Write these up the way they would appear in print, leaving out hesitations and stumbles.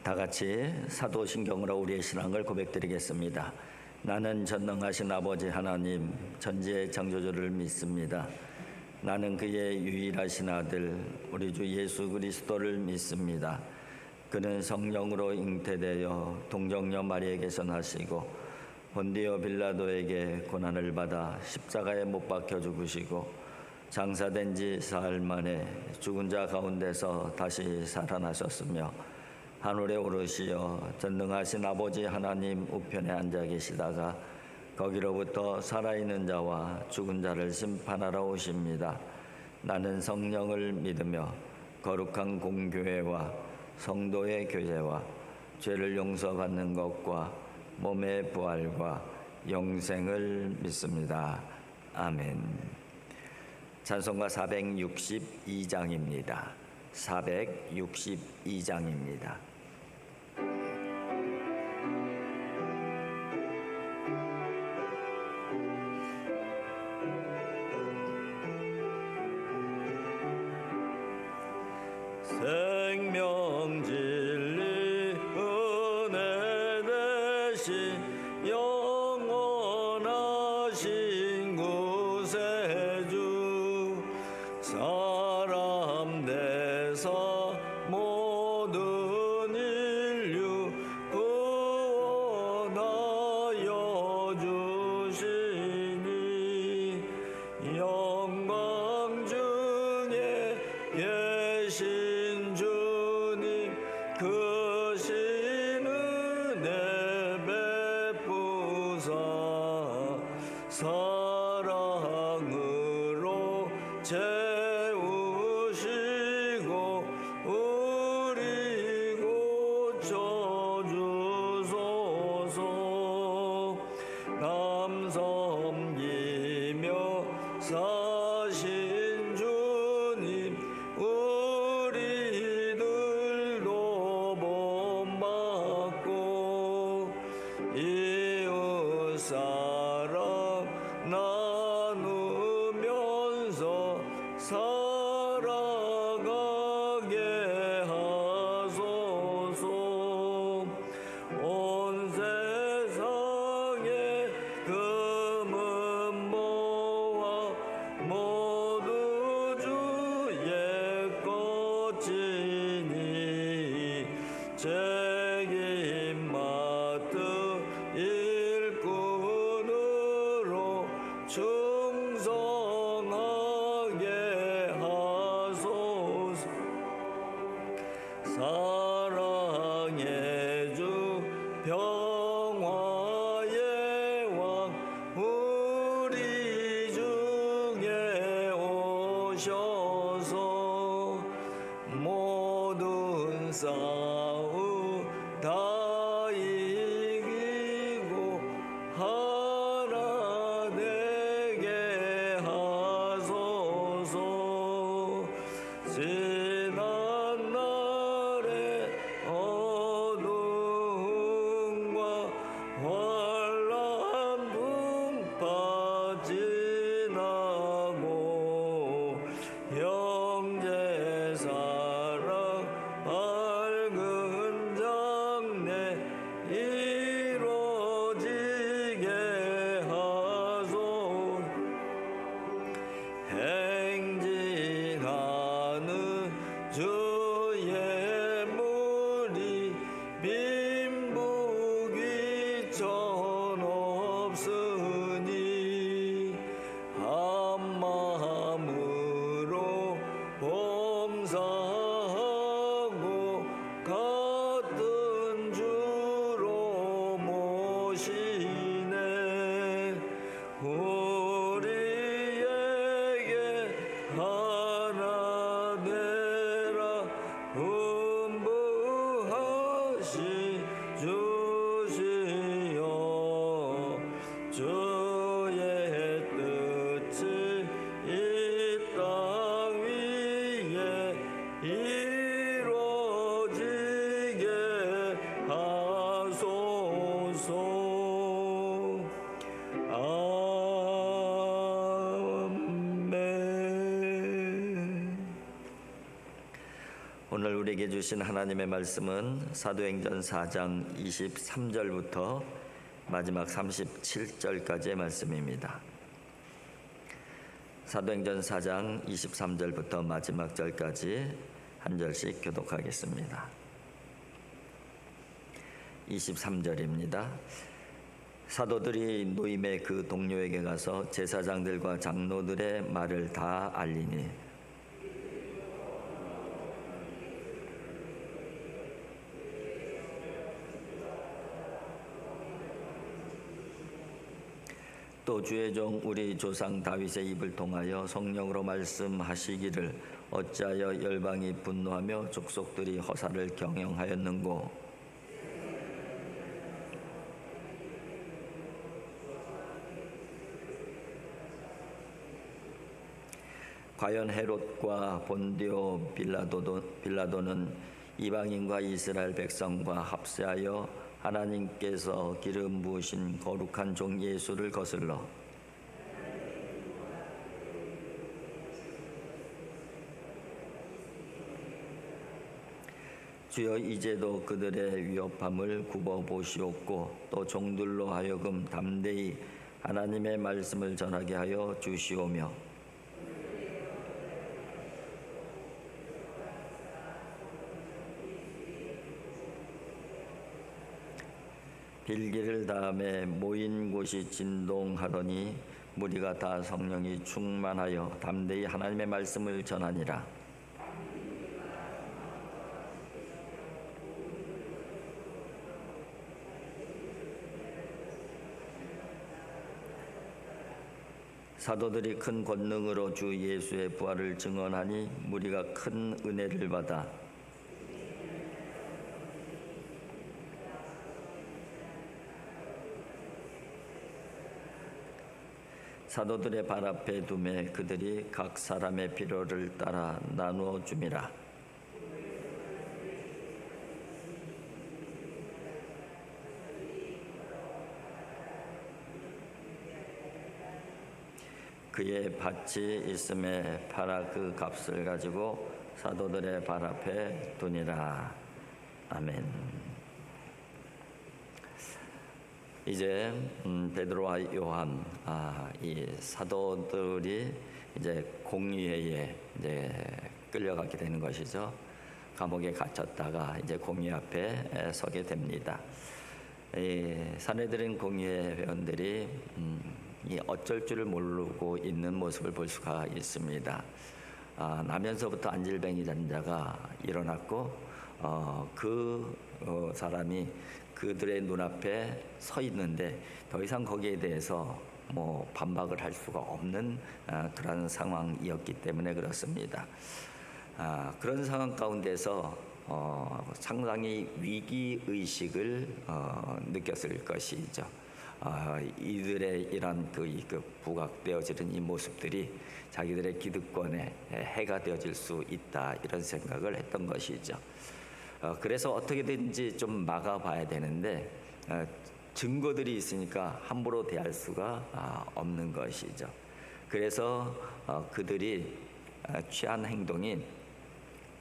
다 같이 사도신경으로 우리의 신앙을 고백드리겠습니다. 나는 전능하신 아버지 하나님 전지의 창조주를 믿습니다. 나는 그의 유일하신 아들 우리 주 예수 그리스도를 믿습니다. 그는 성령으로 잉태되어 동정녀 마리에게서 나시고 본디오 빌라도에게 고난을 받아 십자가에 못 박혀 죽으시고 장사된 지 사흘 만에 죽은 자 가운데서 다시 살아나셨으며 하늘에 오르시어 전능하신 아버지 하나님 우편에 앉아 계시다가 거기로부터 살아있는 자와 죽은 자를 심판하러 오십니다. 나는 성령을 믿으며 거룩한 공교회와 성도의 교제와 죄를 용서받는 것과 몸의 부활과 영생을 믿습니다. 아멘. 찬송가 462장입니다. 462장입니다. 생명 진리 은혜 대신 영원하신 구세주 사람 되사 모든 인류 구원하여 주시니 영광 중에 계신 주님 그 신은혜 베푸사 사랑으로 채우시고 우리 고쳐주소서. 남 섬기며 사신 주님 우리들도 본받고 이웃사랑 나누면서 살아가게 하소서. 온 세상에 금은 모아 모두 주의 것이니 책임 맡은 일꾼으로 충성하게 하소서. 사랑의 주 평화의 왕 우리 중에 오셔서 모든 싸움 다 이기고 하나 되게 하소서. 지난 날의 어두움과 환란 분파 지나고 형제 사랑 밝은 장래 이루어지게 하소서. 행진하는 오늘 우리에게 주신 하나님의 말씀은 사도행전 4장 23절부터 마지막 37절까지의 말씀입니다. 사도행전 4장 23절부터 마지막 절까지 한 절씩 교독하겠습니다. 23절입니다. 사도들이 노임의 그 동료에게 가서 제사장들과 장로들의 말을 다 알리니 또 주의 종 우리 조상 다윗의 입을 통하여 성령으로 말씀하시기를 어찌하여 열방이 분노하며 족속들이 허사를 경영하였는고. 과연 헤롯과 본디오 빌라도는 이방인과 이스라엘 백성과 합세하여 하나님께서 기름 부으신 거룩한 종 예수를 거슬러 주여 이제도 그들의 위협함을 굽어 보시옵고 또 종들로 하여금 담대히 하나님의 말씀을 전하게 하여 주시오며 빌기를 다음에 모인 곳이 진동하더니 무리가 다 성령이 충만하여 담대히 하나님의 말씀을 전하니라. 사도들이 큰 권능으로 주 예수의 부활을 증언하니 무리가 큰 은혜를 받아 사도들의 발 앞에 두매 그들이 각 사람의 필요를 따라 나누어 줌이라. 그의 밭이 있음에 팔아 그 값을 가지고 사도들의 발 앞에 두니라. 아멘. 이제 베드로와 요한 이 사도들이 이제 공의회에 이제 끌려가게 되는 것이죠. 감옥에 갇혔다가 이제 공의 앞에 서게 됩니다. 이 사내들인 공의회 회원들이 이 어쩔 줄을 모르고 있는 모습을 볼 수가 있습니다. 나면서부터 안질뱅이 잔자가 일어났고 사람이 그들의 눈앞에 서 있는데 더 이상 거기에 대해서 뭐 반박을 할 수가 없는 그런 상황이었기 때문에 그렇습니다. 그런 상황 가운데서 상당히 위기 의식을 느꼈을 것이죠. 이들의 이런 그 부각되어지는 이 모습들이 자기들의 기득권에 해가 되어질 수 있다 이런 생각을 했던 것이죠. 그래서 어떻게든지 좀 막아봐야 되는데 증거들이 있으니까 함부로 대할 수가 없는 것이죠. 그래서 그들이 취한 행동이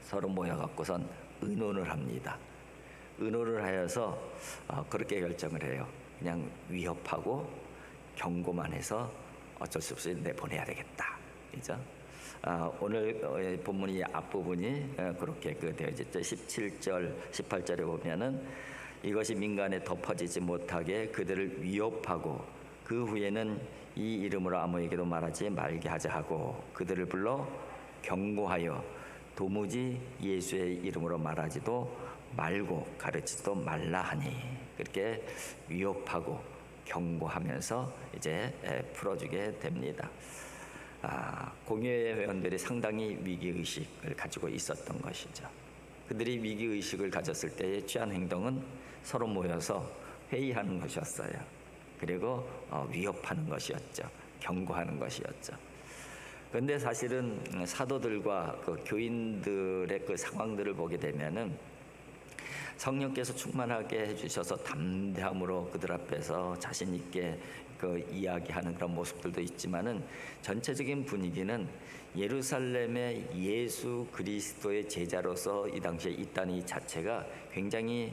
서로 모여갖고선 의논을 합니다. 의논을 하여서 그렇게 결정을 해요. 그냥 위협하고 경고만 해서 어쩔 수 없이 내보내야 되겠다. 그죠? 오늘 본문이 앞부분이 그렇게 되어졌죠. 17절, 18절에 보면은 이것이 민간에 덮어지지 못하게 그들을 위협하고 그 후에는 이 이름으로 아무에게도 말하지 말게 하자 하고 그들을 불러 경고하여 도무지 예수의 이름으로 말하지도 말고 가르치지도 말라 하니 그렇게 위협하고 경고하면서 이제 풀어주게 됩니다. 공의회 회원들이 상당히 위기의식을 가지고 있었던 것이죠. 그들이 위기의식을 가졌을 때의 취한 행동은 서로 모여서 회의하는 것이었어요. 그리고 위협하는 것이었죠. 경고하는 것이었죠. 그런데 사실은 사도들과 그 교인들의 그 상황들을 보게 되면은 성령께서 충만하게 해주셔서 담대함으로 그들 앞에서 자신 있게 그 이야기하는 그런 모습들도 있지만은 전체적인 분위기는 예루살렘의 예수 그리스도의 제자로서 이 당시에 있다는 이 자체가 굉장히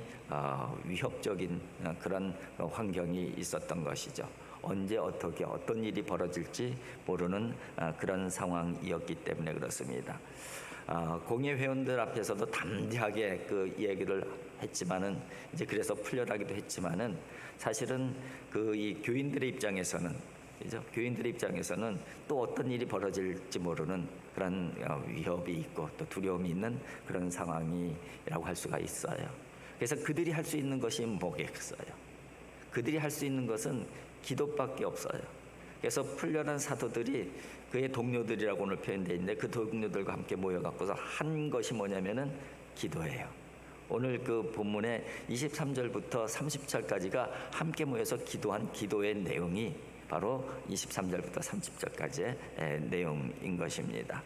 위협적인 그런 환경이 있었던 것이죠. 언제 어떻게 어떤 일이 벌어질지 모르는 그런 상황이었기 때문에 그렇습니다. 공예 회원들 앞에서도 담대하게 그 얘기를 했지만은 이제 그래서 풀려나기도 했지만은 사실은 그 이 교인들의 입장에서는 그죠? 교인들의 입장에서는 또 어떤 일이 벌어질지 모르는 그런 위협이 있고 또 두려움이 있는 그런 상황이라고 할 수가 있어요. 그래서 그들이 할 수 있는 것이 뭐겠어요? 그들이 할 수 있는 것은 기도밖에 없어요. 그래서 풀려난 사도들이 그의 동료들이라고 오늘 표현되어 있는데 그 동료들과 함께 모여갖고서 한 것이 뭐냐면은 기도예요. 오늘 그 본문의 23절부터 30절까지가 함께 모여서 기도한 기도의 내용이 바로 23절부터 30절까지의 내용인 것입니다.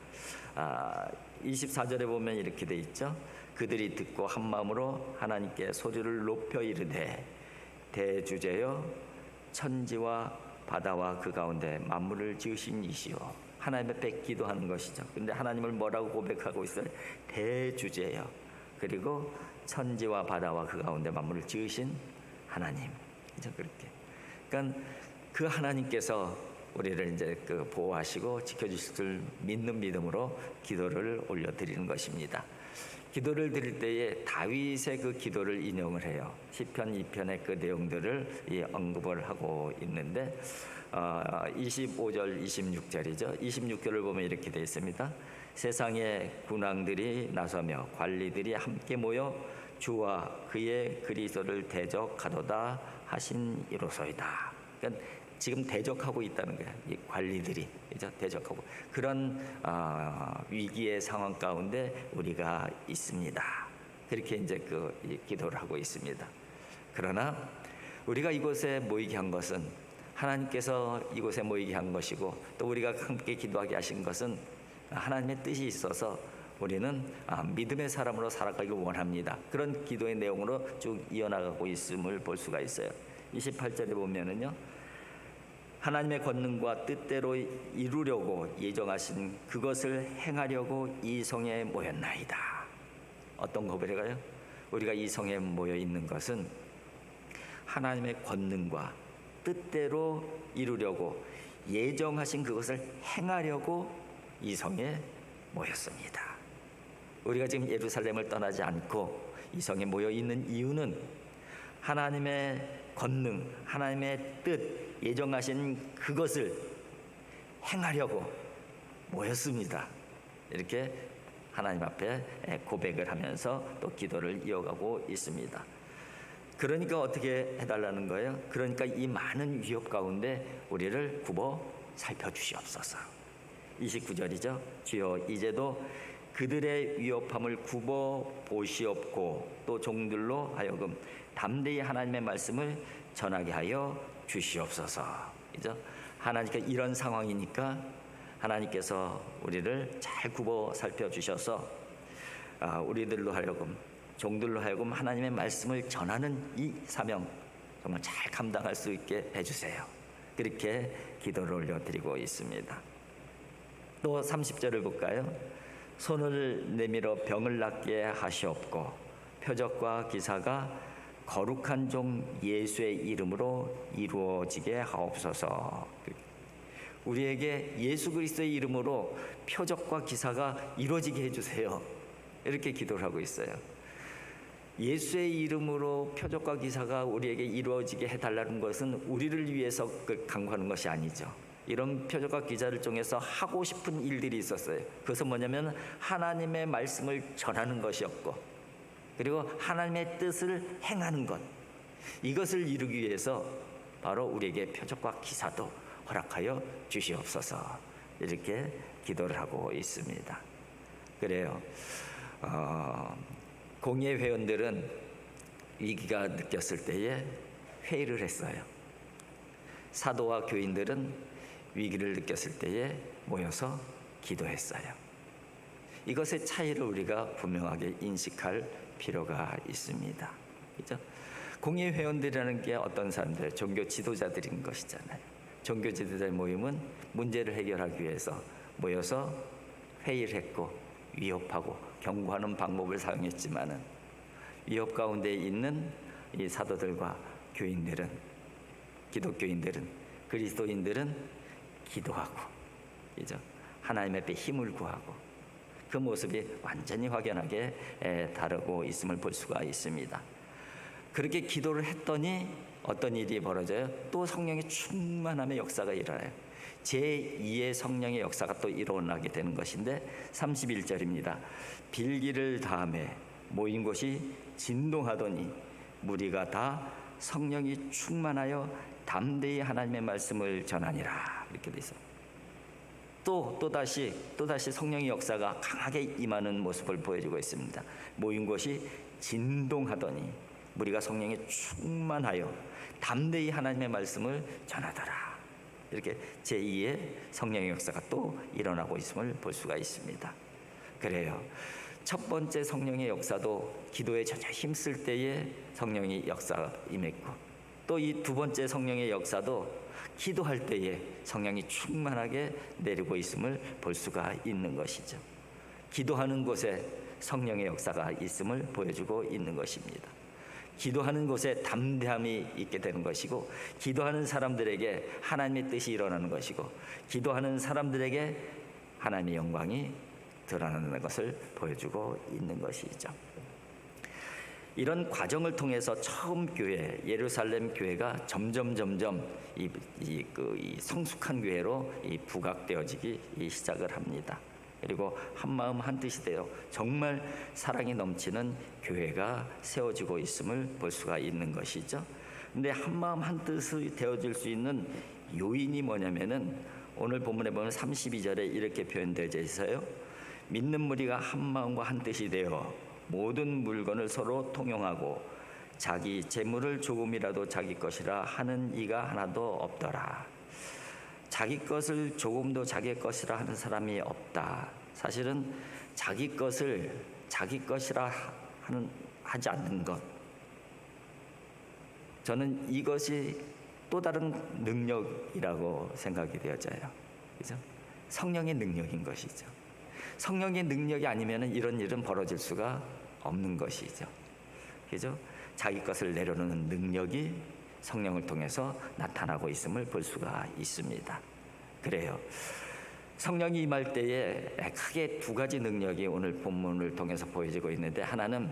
24절에 보면 이렇게 돼 있죠. 그들이 듣고 한 마음으로 하나님께 소리를 높여 이르되 대주제여 천지와 바다와 그 가운데 만물을 지으신 이시오. 하나님 앞에 기도하는 것이죠. 근데 하나님을 뭐라고 고백하고 있어요? 대주제여. 그리고 천지와 바다와 그 가운데 만물을 지으신 하나님. 이제 그렇게. 그러니까 그 하나님께서 우리를 이제 그 보호하시고 지켜주실 줄 믿는 믿음으로 기도를 올려드리는 것입니다. 기도를 드릴 때에 다윗의 그 기도를 인용을 해요. 시편 2편의 그 내용들을 언급을 하고 있는데 25절 26절이죠. 26절을 보면 이렇게 되어 있습니다. 세상의 군왕들이 나서며 관리들이 함께 모여 주와 그의 그리스도를 대적하도다 하신 이로소이다. 그러니까 지금 대적하고 있다는 거예요. 이 관리들이 그죠? 대적하고 그런 위기의 상황 가운데 우리가 있습니다. 그렇게 이제 그 기도를 하고 있습니다. 그러나 우리가 이곳에 모이게 한 것은 하나님께서 이곳에 모이게 한 것이고 또 우리가 함께 기도하게 하신 것은 하나님의 뜻이 있어서 우리는 믿음의 사람으로 살아가길 원합니다. 그런 기도의 내용으로 쭉 이어나가고 있음을 볼 수가 있어요. 28절에 보면은요. 하나님의 권능과 뜻대로 이루려고 예정하신 그것을 행하려고 이 성에 모였나이다. 어떤 고백을가요? 우리가 이 성에 모여 있는 것은 하나님의 권능과 뜻대로 이루려고 예정하신 그것을 행하려고 이 성에 모였습니다. 우리가 지금 예루살렘을 떠나지 않고 이 성에 모여 있는 이유는 하나님의 권능, 하나님의 뜻, 예정하신 그것을 행하려고 모였습니다. 이렇게 하나님 앞에 고백을 하면서 또 기도를 이어가고 있습니다. 그러니까 어떻게 해달라는 거예요? 그러니까 이 많은 위협 가운데 우리를 굽어 살펴주시옵소서. 29절이죠. 주여 이제도 그들의 위협함을 굽어 보시옵고 또 종들로 하여금 담대히 하나님의 말씀을 전하게 하여 주시옵소서. 그죠? 하나님께 이런 상황이니까 하나님께서 우리를 잘 굽어 살펴주셔서 우리들로 하여금 종들로 하여금 하나님의 말씀을 전하는 이 사명 정말 잘 감당할 수 있게 해주세요. 그렇게 기도를 올려드리고 있습니다. 또 30절을 볼까요? 손을 내밀어 병을 낫게 하시옵고 표적과 기사가 거룩한 종 예수의 이름으로 이루어지게 하옵소서. 우리에게 예수 그리스도의 이름으로 표적과 기사가 이루어지게 해주세요. 이렇게 기도를 하고 있어요. 예수의 이름으로 표적과 기사가 우리에게 이루어지게 해달라는 것은 우리를 위해서 간구하는 것이 아니죠. 이런 표적과 기사를 통해서 하고 싶은 일들이 있었어요. 그것은 뭐냐면 하나님의 말씀을 전하는 것이었고 그리고 하나님의 뜻을 행하는 것, 이것을 이루기 위해서 바로 우리에게 표적과 기사도 허락하여 주시옵소서. 이렇게 기도를 하고 있습니다. 그래요. 공예 회원들은 위기가 느꼈을 때에 회의를 했어요. 사도와 교인들은 위기를 느꼈을 때에 모여서 기도했어요. 이것의 차이를 우리가 분명하게 인식할 필요가 있습니다. 그죠? 공예 회원들이라는 게 어떤 사람들, 종교 지도자들인 것이잖아요. 종교 지도자의 모임은 문제를 해결하기 위해서 모여서 회의를 했고 위협하고 경고하는 방법을 사용했지만은 위협 가운데 있는 이 사도들과 교인들은, 기독교인들은, 그리스도인들은 기도하고, 그죠? 하나님 앞에 힘을 구하고, 그 모습이 완전히 확연하게 다르고 있음을 볼 수가 있습니다. 그렇게 기도를 했더니 어떤 일이 벌어져요? 또 성령의 충만함의 역사가 일어나요. 제2의 성령의 역사가 또 일어나게 되는 것인데 31절입니다. 빌기를 다음에 모인 곳이 진동하더니 무리가 다 성령이 충만하여 담대히 하나님의 말씀을 전하니라. 이렇게 돼 있어요. 또다시 성령의 역사가 강하게 임하는 모습을 보여주고 있습니다. 모인 곳이 진동하더니 우리가 성령에 충만하여 담대히 하나님의 말씀을 전하더라. 이렇게 제2의 성령의 역사가 또 일어나고 있음을 볼 수가 있습니다. 그래요. 첫 번째 성령의 역사도 기도에 전혀 힘쓸 때에 성령의 역사가 임했고, 또 이 두 번째 성령의 역사도 기도할 때에 성령이 충만하게 내리고 있음을 볼 수가 있는 것이죠. 기도하는 곳에 성령의 역사가 있음을 보여주고 있는 것입니다. 기도하는 곳에 담대함이 있게 되는 것이고, 기도하는 사람들에게 하나님의 뜻이 일어나는 것이고, 기도하는 사람들에게 하나님의 영광이 드러나는 것을 보여주고 있는 것이죠. 이런 과정을 통해서 처음 교회, 예루살렘 교회가 점점 이 성숙한 교회로 부각되어지기 시작을 합니다. 그리고 한 마음 한 뜻이 되어 정말 사랑이 넘치는 교회가 세워지고 있음을 볼 수가 있는 것이죠. 근데 한 마음 한 뜻이 되어질 수 있는 요인이 뭐냐면은 오늘 본문에 보면 32절에 이렇게 표현되어 있어요. 믿는 무리가 한 마음과 한 뜻이 되어 모든 물건을 서로 통용하고 자기 재물을 조금이라도 자기 것이라 하는 이가 하나도 없더라. 자기 것을 조금도 자기 것이라 하는 사람이 없다. 사실은 자기 것을 자기 것이라 하지 않는 것, 저는 이것이 또 다른 능력이라고 생각이 되어져요. 그죠? 성령의 능력인 것이죠. 성령의 능력이 아니면 이런 일은 벌어질 수가 없는 것이죠. 그죠? 자기 것을 내려놓는 능력이 성령을 통해서 나타나고 있음을 볼 수가 있습니다. 그래요. 성령이 임할 때에 크게 두 가지 능력이 오늘 본문을 통해서 보여지고 있는데, 하나는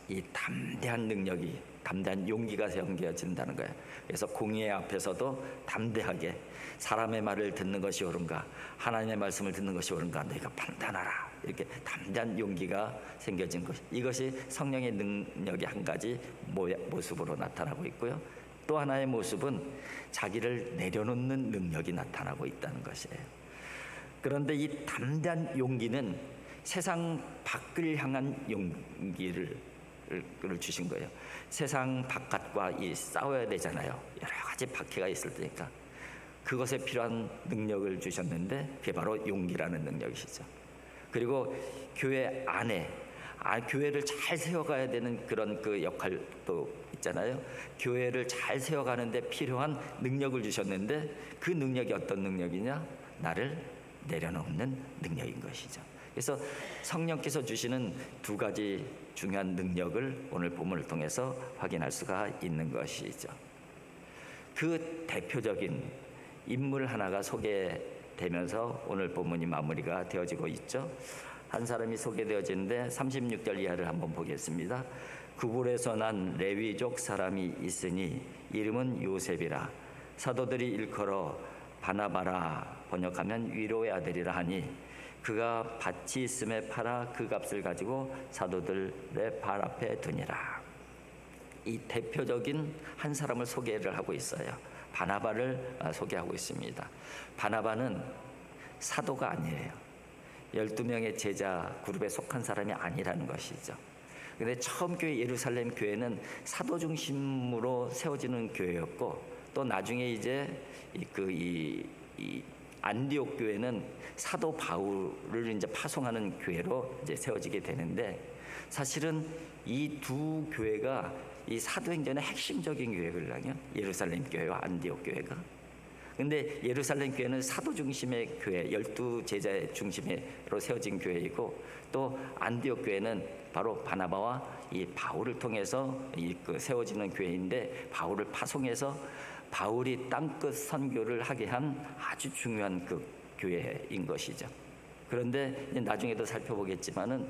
이 담대한 능력이, 담대한 용기가 생겨진다는 거예요. 그래서 공의 앞에서도 담대하게 사람의 말을 듣는 것이 옳은가, 하나님의 말씀을 듣는 것이 옳은가, 너희가 판단하라. 이렇게 담대한 용기가 생겨진 것, 이것이 성령의 능력의 한 가지 모습으로 나타나고 있고요. 또 하나의 모습은 자기를 내려놓는 능력이 나타나고 있다는 것이에요. 그런데 이 담대한 용기는 세상 밖을 향한 용기를 주신 거예요. 세상 바깥과 싸워야 되잖아요. 여러 가지 박해가 있을 테니까 그것에 필요한 능력을 주셨는데, 그게 바로 용기라는 능력이시죠. 그리고 교회 안에 교회를 잘 세워가야 되는 그런 그 역할도 있잖아요. 교회를 잘 세워가는데 필요한 능력을 주셨는데, 그 능력이 어떤 능력이냐? 나를 내려놓는 능력인 것이죠. 그래서 성령께서 주시는 두 가지 중요한 능력을 오늘 본문을 통해서 확인할 수가 있는 것이죠. 그 대표적인 인물 하나가 소개되면서 오늘 본문이 마무리가 되어지고 있죠. 한 사람이 소개되어지는데 36절 이하를 한번 보겠습니다. 구불에서 난 레위족 사람이 있으니 이름은 요셉이라. 사도들이 일컬어 바나바라, 번역하면 위로의 아들이라 하니 그가 밭이 있음에 팔아 그 값을 가지고 사도들의 발 앞에 두니라. 이 대표적인 한 사람을 소개를 하고 있어요. 바나바를 소개하고 있습니다. 바나바는 사도가 아니에요. 12명의 제자 그룹에 속한 사람이 아니라는 것이죠. 근데 처음 교회, 예루살렘 교회는 사도 중심으로 세워지는 교회였고, 또 나중에 이제 안디옥 교회는 사도 바울을 이제 파송하는 교회로 이제 세워지게 되는데, 사실은 이 두 교회가 이 사도행전의 핵심적인 교회거든요. 예루살렘 교회와 안디옥 교회가. 근데 예루살렘 교회는 사도 중심의 교회, 12제자 중심으로 세워진 교회이고, 또 안디옥 교회는 바로 바나바와 이 바울을 통해서 세워지는 교회인데, 바울을 파송해서 바울이 땅끝 선교를 하게 한 아주 중요한 그 교회인 것이죠. 그런데 나중에도 살펴보겠지만은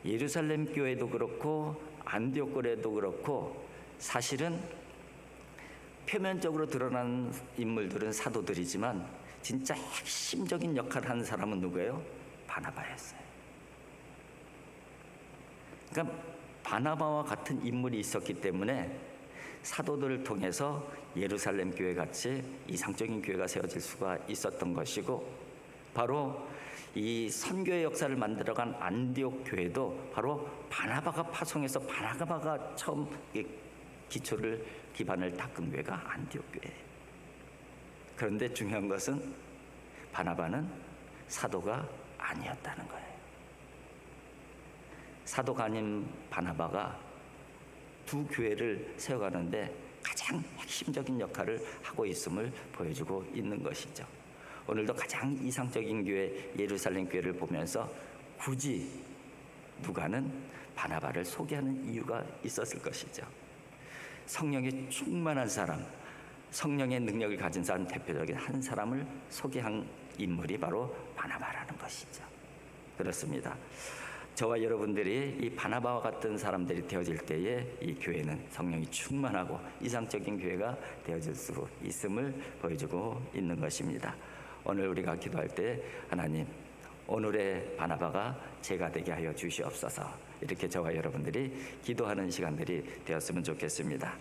예루살렘 교회도 그렇고 안디옥 교회도 그렇고 사실은 표면적으로 드러난 인물들은 사도들이지만 진짜 핵심적인 역할을 하는 사람은 누구예요? 바나바였어요. 그러니까 바나바와 같은 인물이 있었기 때문에 사도들을 통해서 예루살렘 교회 같이 이상적인 교회가 세워질 수가 있었던 것이고, 바로 이 선교의 역사를 만들어간 안디옥 교회도 바로 바나바가 파송해서 바나바가 처음 기반을 닦은 교회가 안디옥 교회예요. 그런데 중요한 것은 바나바는 사도가 아니었다는 거예요. 사도가 아닌 바나바가 두 교회를 세워가는데 가장 핵심적인 역할을 하고 있음을 보여주고 있는 것이죠. 오늘도 가장 이상적인 교회 예루살렘 교회를 보면서 굳이 누가는 바나바를 소개하는 이유가 있었을 것이죠. 성령에 충만한 사람, 성령의 능력을 가진 사람, 대표적인 한 사람을 소개한 인물이 바로 바나바라는 것이죠. 그렇습니다. 저와 여러분들이 이 바나바와 같은 사람들이 되어질 때에 이 교회는 성령이 충만하고 이상적인 교회가 되어질 수 있음을 보여주고 있는 것입니다. 오늘 우리가 기도할 때 하나님, 오늘의 바나바가 제가 되게 하여 주시옵소서, 이렇게 저와 여러분들이 기도하는 시간들이 되었으면 좋겠습니다.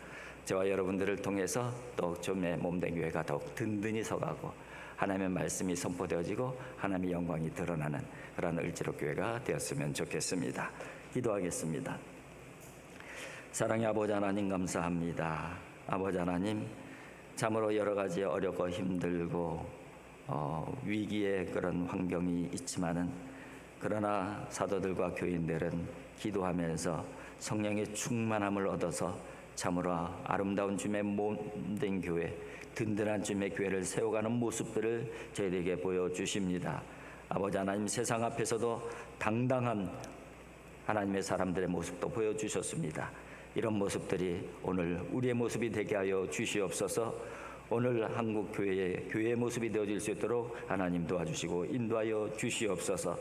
저와 여러분들을 통해서 또 좀의 몸된 교회가 더욱 든든히 서가고 하나님의 말씀이 선포되어지고 하나님의 영광이 드러나는 그런 을지로 교회가 되었으면 좋겠습니다. 기도하겠습니다. 사랑의 아버지 하나님, 감사합니다. 아버지 하나님, 참으로 여러 가지 어렵고 힘들고 위기의 그런 환경이 있지만은, 그러나 사도들과 교인들은 기도하면서 성령의 충만함을 얻어서 참으로 아름다운 주님의 몸된 교회, 든든한 주님의 교회를 세워가는 모습들을 저희에게 보여주십니다. 아버지 하나님, 세상 앞에서도 당당한 하나님의 사람들의 모습도 보여주셨습니다. 이런 모습들이 오늘 우리의 모습이 되게 하여 주시옵소서. 오늘 한국 교회의 모습이 되어질 수 있도록 하나님 도와주시고 인도하여 주시옵소서.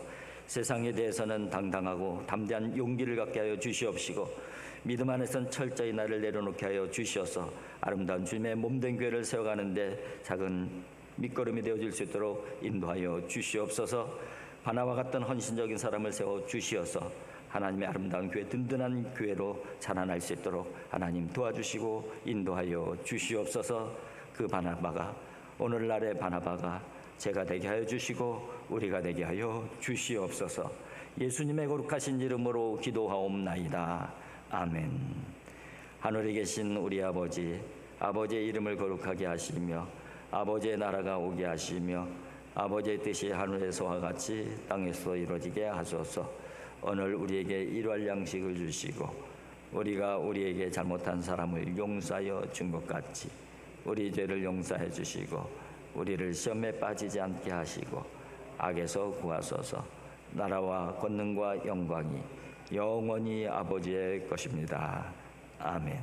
세상에 대해서는 당당하고 담대한 용기를 갖게 하여 주시옵시고, 믿음 안에서는 철저히 나를 내려놓게 하여 주시어서 아름다운 주님의 몸된 교회를 세워가는데 작은 밑거름이 되어질 수 있도록 인도하여 주시옵소서. 바나바와 같은 헌신적인 사람을 세워 주시어서 하나님의 아름다운 교회, 든든한 교회로 자라날 수 있도록 하나님 도와주시고 인도하여 주시옵소서. 그 바나바가, 오늘날의 바나바가 제가 되게 하여 주시고 우리가 되게 하여 주시옵소서. 예수님의 거룩하신 이름으로 기도하옵나이다. 아멘. 하늘에 계신 우리 아버지, 아버지의 이름을 거룩하게 하시며 아버지의 나라가 오게 하시며 아버지의 뜻이 하늘에서와 같이 땅에서 이루어지게 하소서. 오늘 우리에게 일할 양식을 주시고 우리가 우리에게 잘못한 사람을 용서하여 준 것 같이 우리 죄를 용서해 주시고 우리를 시험에 빠지지 않게 하시고 악에서 구하소서. 나라와 권능과 영광이 영원히 아버지의 것입니다. 아멘.